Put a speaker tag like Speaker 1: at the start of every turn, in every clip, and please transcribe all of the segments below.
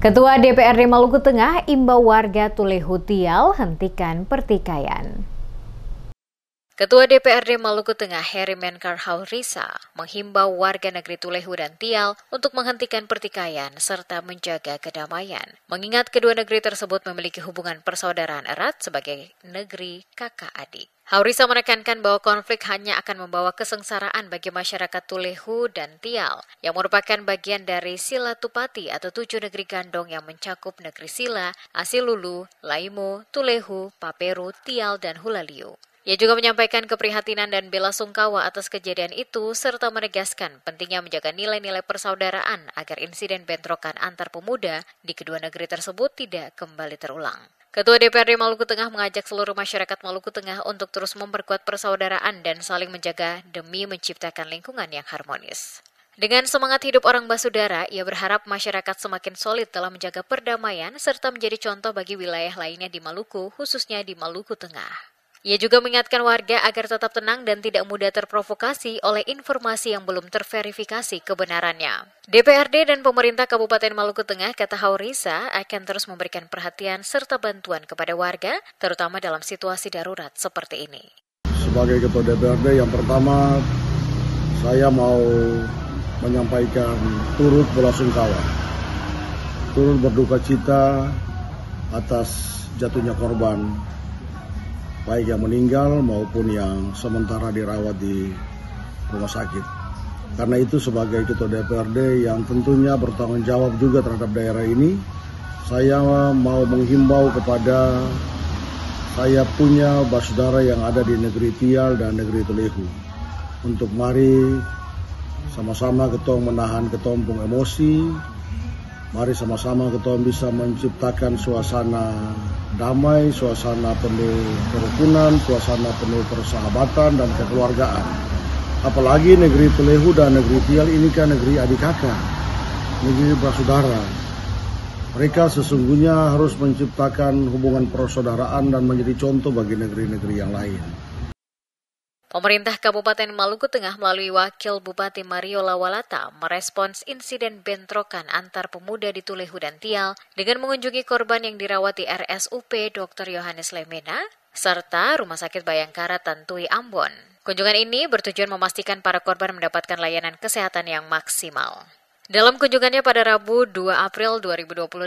Speaker 1: Ketua DPRD Maluku Tengah imbau warga Tulehu Tial hentikan pertikaian. Ketua DPRD Maluku Tengah Heri Menkar Haurisa menghimbau warga negeri Tulehu dan Tial untuk menghentikan pertikaian serta menjaga kedamaian, mengingat kedua negeri tersebut memiliki hubungan persaudaraan erat sebagai negeri kakak adik. Haurisa menekankan bahwa konflik hanya akan membawa kesengsaraan bagi masyarakat Tulehu dan Tial yang merupakan bagian dari Sila Tupati atau 7 negeri gandong yang mencakup negeri Sila, Asilulu, Laimo, Tulehu, Paperu, Tial, dan Hulaliu. Ia juga menyampaikan keprihatinan dan bela sungkawa atas kejadian itu serta menegaskan pentingnya menjaga nilai-nilai persaudaraan agar insiden bentrokan antar pemuda di kedua negeri tersebut tidak kembali terulang. Ketua DPRD Maluku Tengah mengajak seluruh masyarakat Maluku Tengah untuk terus memperkuat persaudaraan dan saling menjaga demi menciptakan lingkungan yang harmonis. Dengan semangat hidup orang basudara, ia berharap masyarakat semakin solid dalam menjaga perdamaian serta menjadi contoh bagi wilayah lainnya di Maluku, khususnya di Maluku Tengah. Ia juga mengingatkan warga agar tetap tenang dan tidak mudah terprovokasi oleh informasi yang belum terverifikasi kebenarannya. DPRD dan pemerintah Kabupaten Maluku Tengah, kata Haurisa, akan terus memberikan perhatian serta bantuan kepada warga, terutama dalam situasi darurat seperti ini.
Speaker 2: Sebagai Ketua DPRD, yang pertama saya mau menyampaikan turut belasungkawa, turut berduka cita atas jatuhnya korban, baik yang meninggal maupun yang sementara dirawat di rumah sakit. Karena itu sebagai Ketua DPRD yang tentunya bertanggung jawab juga terhadap daerah ini, saya mau menghimbau kepada saya punya basudara yang ada di negeri Tial dan negeri Tulehu untuk mari sama-sama ketong menahan ketompong emosi, mari sama-sama ketong bisa menciptakan suasana damai, suasana penuh kerukunan, suasana penuh persahabatan dan kekeluargaan. Apalagi negeri Tulehu dan negeri Tial ini kan negeri adik kakak, negeri bersaudara. Mereka sesungguhnya harus menciptakan hubungan persaudaraan dan menjadi contoh bagi negeri-negeri yang lain.
Speaker 1: Pemerintah Kabupaten Maluku Tengah melalui Wakil Bupati Mario Lawalata merespons insiden bentrokan antar pemuda di Tulehu dan Tial dengan mengunjungi korban yang dirawat di RSUP Dr. Yohanes Lemena serta Rumah Sakit Bayangkara Tantui Ambon. Kunjungan ini bertujuan memastikan para korban mendapatkan layanan kesehatan yang maksimal. Dalam kunjungannya pada Rabu 2 April 2025,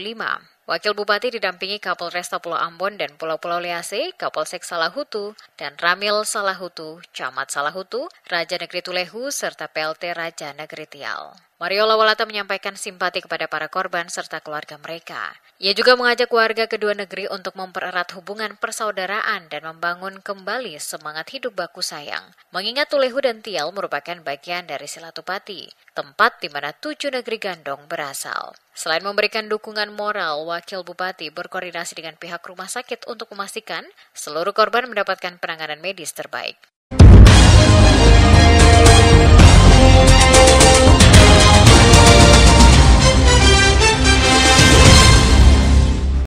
Speaker 1: Wakil Bupati didampingi Kapolresta Pulau Ambon dan Pulau-Pulau Lease, Kapolsek Salahutu, dan Ramil Salahutu, Camat Salahutu, Raja Negeri Tulehu, serta PLT Raja Negeri Tial. Mario Lawalata menyampaikan simpati kepada para korban serta keluarga mereka. Ia juga mengajak warga kedua negeri untuk mempererat hubungan persaudaraan dan membangun kembali semangat hidup baku sayang. Mengingat Tulehu dan Tial merupakan bagian dari Sila Tupati, tempat di mana 7 negeri gandong berasal. Selain memberikan dukungan moral, Wakil Bupati berkoordinasi dengan pihak rumah sakit untuk memastikan seluruh korban mendapatkan penanganan medis terbaik.